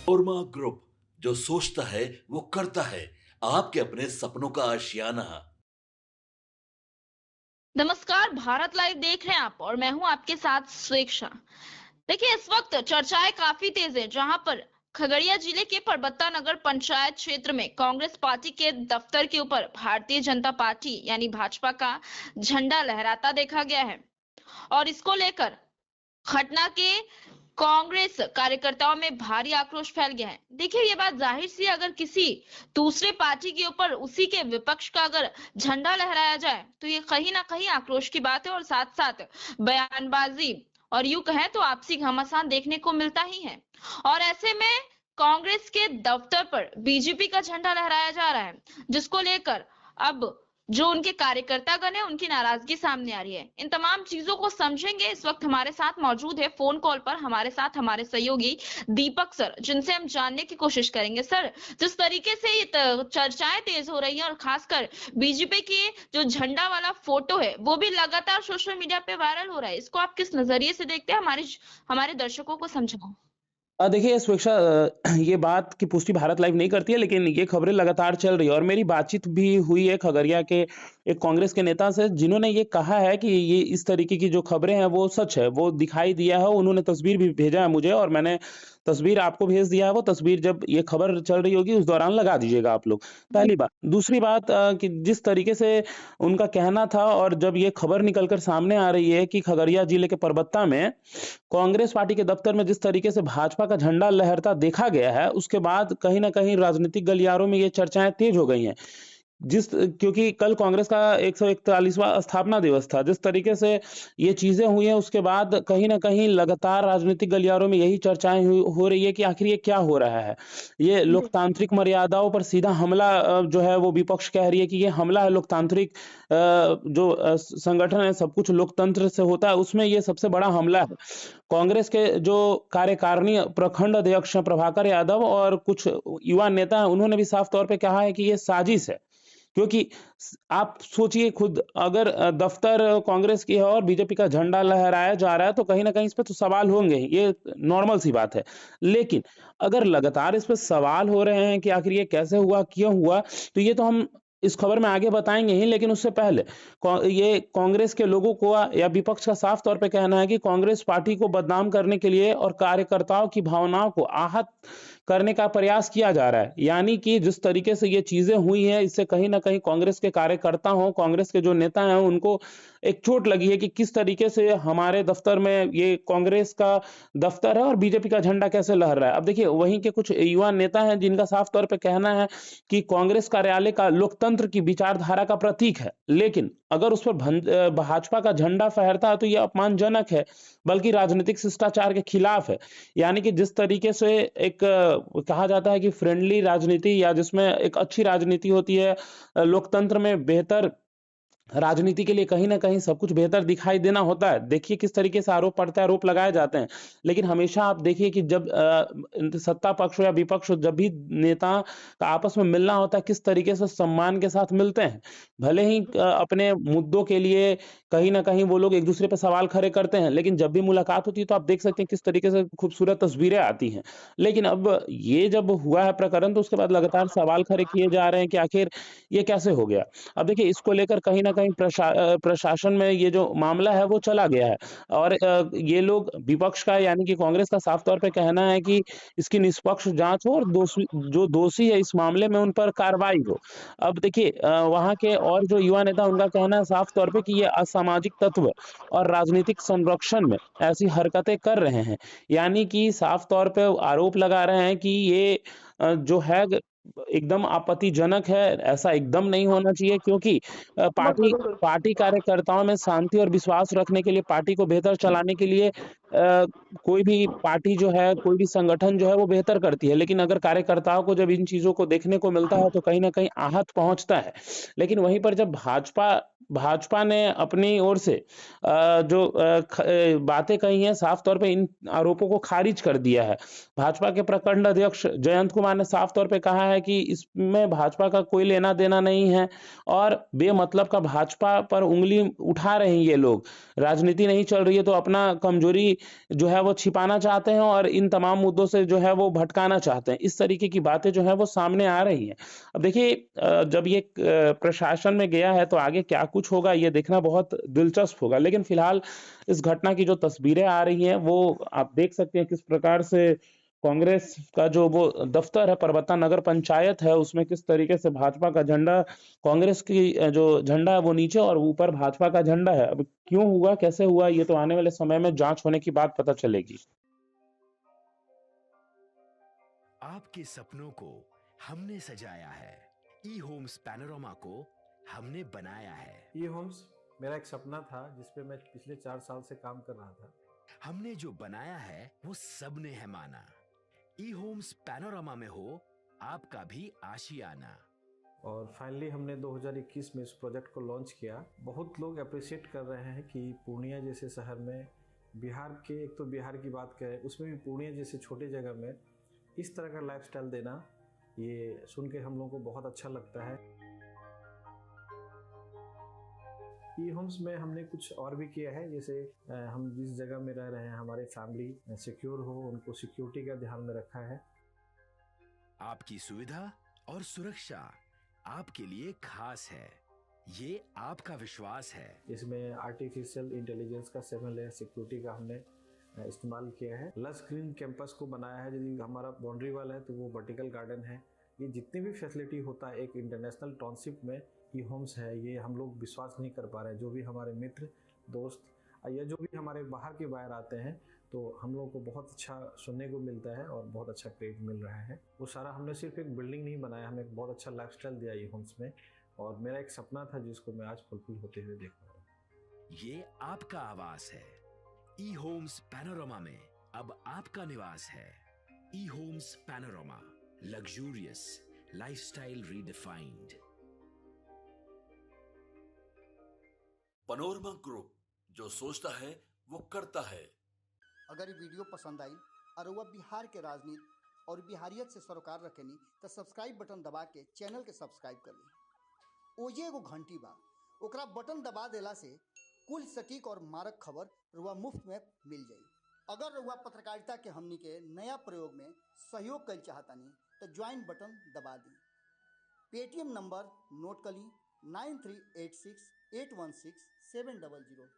ओरमा group, जो सोचता है वो करता है। आपके अपने सपनों का आशियाना। नमस्कार, भारत लाइव देख रहे हैं आप और मैं हूं आपके साथ स्वेक्षा। देखिए, इस वक्त चर्चाएं काफी तेज है, जहां पर खगड़िया जिले के परबत्ता नगर पंचायत क्षेत्र में कांग्रेस पार्टी के दफ्तर के ऊपर भारतीय जनता पार्टी यानी भाजपा का झंडा लहराता देखा गया है। और इसको लेकर घटना के कांग्रेस कार्यकर्ताओं में भारी आक्रोश फैल गया है। देखिए, ये बात जाहिर सी, अगर किसी दूसरे पार्टी के ऊपर उसी के विपक्ष का अगर झंडा लहराया जाए तो ये कहीं ना कहीं आक्रोश की बात है, और साथ साथ बयानबाजी और यूं कहें तो आपसी घमासान देखने को मिलता ही है। और ऐसे में कांग्रेस के दफ्तर पर बीजेपी का झंडा लहराया जा रहा है, जिसको लेकर अब जो उनके कार्यकर्तागण है उनकी नाराजगी सामने आ रही है। इन तमाम चीजों को समझेंगे। इस वक्त हमारे साथ मौजूद है फोन कॉल पर हमारे साथ हमारे सहयोगी दीपक सर, जिनसे हम जानने की कोशिश करेंगे। सर, जिस तरीके से ये चर्चाएं तेज हो रही हैं और खासकर बीजेपी की जो झंडा वाला फोटो है वो भी लगातार सोशल मीडिया पे वायरल हो रहा है, इसको आप किस नजरिए से देखते हैं? हमारे हमारे दर्शकों को समझाओ। देखिए स्वेच्छा ये बात की पुष्टि भारत लाइव नहीं करती है, लेकिन ये खबरें लगातार चल रही है और मेरी बातचीत भी हुई है खगड़िया के एक कांग्रेस के नेता से, जिन्होंने ये कहा है कि ये इस तरीके की जो खबरें हैं वो सच है, वो दिखाई दिया है। उन्होंने तस्वीर भी भेजा है मुझे और मैंने तस्वीर आपको भेज दिया है। वो तस्वीर जब ये खबर चल रही होगी उस दौरान लगा दीजिएगा आप लोग। पहली बात। दूसरी बात कि जिस तरीके से उनका कहना था और जब ये खबर निकल कर सामने आ रही है कि खगड़िया जिले के परबत्ता में कांग्रेस पार्टी के दफ्तर में जिस तरीके से भाजपा का झंडा लहरता देखा गया है, उसके बाद कहीं न कहीं राजनीतिक गलियारों में ये चर्चाएँ तेज हो गई हैं। क्योंकि कल कांग्रेस का 141वां स्थापना दिवस था। जिस तरीके से ये चीज़ें हुई हैं, उसके बाद कहीं न कहीं लगातार राजनीतिक गलियारों में यही चर्चाएँ हो रही है कि आखिर ये क्या हो रहा है? ये लोकतांत्रिक मर्यादाओं पर सीधा हमला जो है वो विपक्ष कह रही है कि ये हमला है लोकतांत्रिक जो संगठन है, सब कुछ लोकतंत्र से होता है, उसमें ये सबसे बड़ा हमला है। कांग्रेस के जो कार्यकारिणी प्रखंड अध्यक्ष हैं प्रभाकर यादव और कुछ युवा नेता हैं, उन्होंने भी साफ तौर पे कहा है कि ये साजिश है। क्योंकि आप सोचिए खुद, अगर दफ्तर कांग्रेस की है और बीजेपी का झंडा लहराया जा रहा है तो कहीं ना कहीं इस पे तो सवाल होंगे ही, ये नॉर्मल सी बात है। लेकिन अगर लगातार इस पे सवाल हो रहे हैं कि आखिर ये कैसे हुआ, क्यों हुआ, तो ये तो हम इस खबर में आगे बताएंगे ही। लेकिन उससे पहले ये कांग्रेस के लोगों को या विपक्ष का साफ तौर पे कहना है कि कांग्रेस पार्टी को बदनाम करने के लिए और कार्यकर्ताओं की भावनाओं को आहत करने का प्रयास किया जा रहा है। यानी कि जिस तरीके से ये चीजें हुई हैं, इससे कहीं ना कहीं कांग्रेस के कार्यकर्ता हों, कांग्रेस के जो नेता हैं, उनको एक चोट लगी है कि किस तरीके से हमारे दफ्तर में, ये कांग्रेस का दफ्तर है और बीजेपी का झंडा कैसे लहर रहा है। अब देखिए, वहीं के कुछ युवा नेता हैं जिनका साफ तौर पे कहना है कि कांग्रेस कार्यालय का लोकतंत्र की विचारधारा का प्रतीक है, लेकिन अगर उस पर भाजपा का झंडा फहरता है तो यह अपमानजनक है, बल्कि राजनीतिक शिष्टाचार के खिलाफ है। यानी कि जिस तरीके से एक कहा जाता है कि फ्रेंडली राजनीति, या जिसमें एक अच्छी राजनीति होती है, लोकतंत्र में बेहतर राजनीति के लिए कहीं न कहीं सब कुछ बेहतर दिखाई देना होता है। देखिए किस तरीके से आरोप प्रत्यारोप लगाए जाते हैं। लेकिन हमेशा आप देखिए कि जब सत्ता पक्ष हो या विपक्ष हो, जब भी नेता का आपस में मिलना होता है, किस तरीके से सम्मान के साथ मिलते हैं। भले ही अपने मुद्दों के लिए कहीं न कहीं वो लोग एक-दूसरे पे सवाल खड़े करते हैं, लेकिन जब भी मुलाकात होती है तो आप देख सकते हैं किस तरीके से खूबसूरत तस्वीरें आती हैं। लेकिन अब ये जब हुआ है प्रकरण, तो उसके बाद लगातार सवाल खड़े किए जा रहे हैं कि आखिर ये कैसे हो गया? अब देखिए, इसको लेकर कहीं न कहीं प्रशासन में ये जो मामला है वो चला गया है और ये लोग विपक्ष का यानी कि कांग्रेस का साफ तौर पे कहना है कि इसकी निष्पक्ष जाँच हो और जो दोषी है इस मामले में उन पर कार्रवाई हो। अब देखिए, वहाँ के और जो युवा नेता, उनका कहना है साफ तौर पे कि ये असामाजिक तत्व और राजनीतिक संरक्षण में ऐसी हरकतें कर रहे हैं। यानी कि साफ तौर पे आरोप लगा रहे हैं कि ये जो है एकदम आपत्तिजनक है, ऐसा एकदम नहीं होना चाहिए, क्योंकि पार्टी पार्टी कार्यकर्ताओं में शांति और विश्वास रखने के लिए, पार्टी को बेहतर चलाने के लिए कोई भी पार्टी जो है, कोई भी संगठन जो है वो बेहतर करती है। लेकिन अगर कार्यकर्ताओं को जब इन चीज़ों को देखने को मिलता है तो कहीं न कहीं आहत पहुँचता है। लेकिन वहीं पर जब भाजपा भाजपा ने अपनी ओर से जो बातें कही हैं साफ तौर पे इन आरोपों को खारिज कर दिया है। भाजपा के प्रखंड अध्यक्ष जयंत कुमार ने साफ तौर पे कहा है कि इसमें भाजपा का कोई लेना देना नहीं है और बेमतलब का भाजपा पर उंगली उठा रहे हैं ये लोग। राजनीति नहीं चल रही है तो अपना कमजोरी जो है वो छिपाना चाहते हैं और इन तमाम मुद्दों से जो है वो भटकाना चाहते हैं। इस तरीके की बातें जो है वो सामने आ रही हैं। अब देखिए जब ये प्रशासन में गया है तो आगे क्या कुछ होगा ये देखना बहुत दिलचस्प होगा। लेकिन फिलहाल इस घटना की जो तस्वीरें आ रही हैं वो आप देख सकते हैं किस प्रकार से कांग्रेस का जो वो दफ्तर है परबत्ता नगर पंचायत है उसमें किस तरीके से भाजपा का झंडा, कांग्रेस की जो झंडा है वो नीचे और ऊपर भाजपा का झंडा है। अब क्यों हुआ कैसे हुआ ये तो आने वाले समय में जांच होने की बात पता चलेगी। आपके सपनों को हमने सजाया है, ई होम्स पैनोरमा को हमने बनाया है। ई होम्स मेरा एक सपना था जिस पे मैं पिछले 4 साल से काम कर रहा था। हमने जो बनाया है वो सबने है माना। ई होम्स पैनोरमा में हो आपका भी आशियाना। और फाइनली हमने 2021 में इस प्रोजेक्ट को लॉन्च किया। बहुत लोग अप्रिशिएट कर रहे हैं कि पूर्णिया जैसे शहर में बिहार के, एक तो बिहार की बात करें उसमें भी पूर्णिया जैसे छोटे जगह में इस तरह का लाइफस्टाइल देना, ये सुन के हम लोगों को बहुत अच्छा लगता है। ई होम्स में हमने कुछ और भी किया है, जैसे हम जिस जगह में रह रहे हैं हमारे फैमिली सिक्योर हो, उनको सिक्योरिटी का ध्यान में रखा है। आपकी सुविधा और सुरक्षा आपके लिए खास है, ये आपका विश्वास है। इसमें आर्टिफिशियल इंटेलिजेंस का 7 लेयर सिक्योरिटी का हमने इस्तेमाल किया है। लस ग्रीन कैंपस को बनाया है। यदि हमारा बाउंड्री वाल है तो वो वर्टिकल गार्डन है। ये जितनी भी फैसिलिटी होता है एक इंटरनेशनल टाउनशिप में ई होम्स है, ये हम लोग विश्वास नहीं कर पा रहे हैं। जो भी हमारे मित्र दोस्त या जो भी हमारे बाहर के बाहर आते हैं तो हम लोग को बहुत अच्छा सुनने को मिलता है और बहुत अच्छा क्रेडिट मिल रहा है। वो सारा हमने सिर्फ एक बिल्डिंग नहीं बनाया, हमें एक बहुत अच्छा लाइफस्टाइल दिया ई होम्स में, और मेरा एक सपना था जिसको मैं आज फुलफिल होते हुए देख पा रहा हूँ। ये आपका आवास है। ई होम्स पैनोरमा में अब आपका निवास है। E homes Panorama, luxurious lifestyle redefined. Panorama group, जो सोचता है वो करता है। अगर ये वीडियो पसंद आई और वह बिहार के राजनीति और बिहारियत से सरोकार रखेनी तो सब्सक्राइब बटन दबा के चैनल के सब्सक्राइब कर ली। ओजे एगो घंटी बा, ओकरा बटन दबा देला से कुल सटीक और मारक खबर रुआ मुफ्त में मिल जाई। अगर रुआ पत्रकारिता के हमनी के नया प्रयोग में सहयोग कर चाहतानी तो ज्वाइन बटन दबा दी। पेटीएम नंबर नोट कर ली 9386816700।